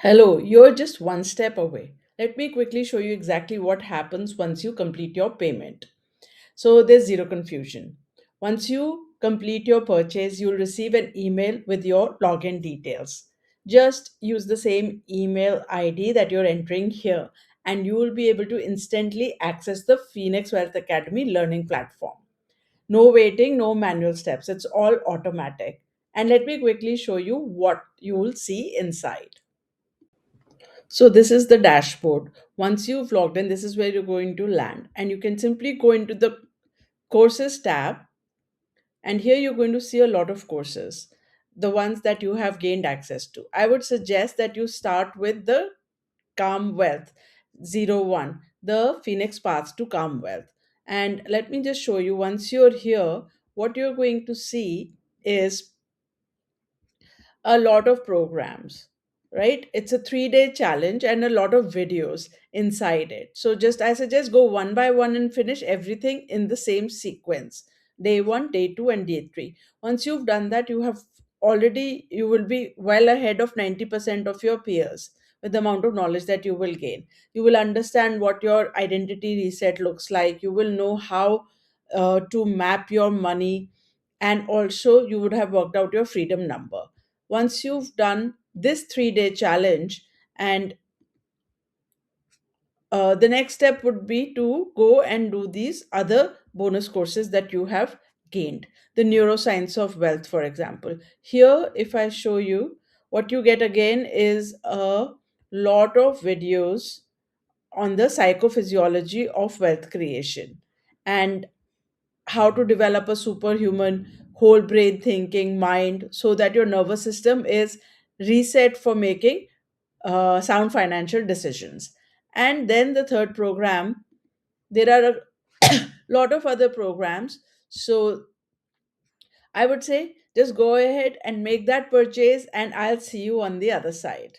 Hello, you're just one step away. Let me quickly show you exactly what happens once you complete your payment. So there's zero confusion. Once you complete your purchase, you'll receive an email with your login details. Just use the same email ID that you're entering here, and you will be able to instantly access the Phoenix Wealth Academy learning platform. No waiting, no manual steps. It's all automatic. And let me quickly show you what you will see inside. So this is the dashboard. Once you've logged in, this is where you're going to land. And you can simply go into the courses tab. And here you're going to see a lot of courses, the ones that you have gained access to. I would suggest that you start with the Calm Wealth 01, the Phoenix Paths to Calm Wealth. And let me just show you, once you're here, what you're going to see is a lot of programs, right? It's a 3-day challenge and a lot of videos inside it. So just I suggest go one by one and finish everything in the same sequence. Day 1, day 2 and day 3. Once you've done that, you will be well ahead of 90% of your peers with the amount of knowledge that you will gain. You will understand what your identity reset looks like. You will know how to map your money, and also you would have worked out your freedom number. Once you've done this 3-day challenge, and the next step would be to go and do these other bonus courses that you have gained. The neuroscience of wealth, for example. Here, if I show you, what you get again is a lot of videos on the psychophysiology of wealth creation and how to develop a superhuman whole brain thinking mind so that your nervous system is reset for making sound financial decisions. And then the third program, there are a lot of other programs. So I would say just go ahead and make that purchase, and I'll see you on the other side.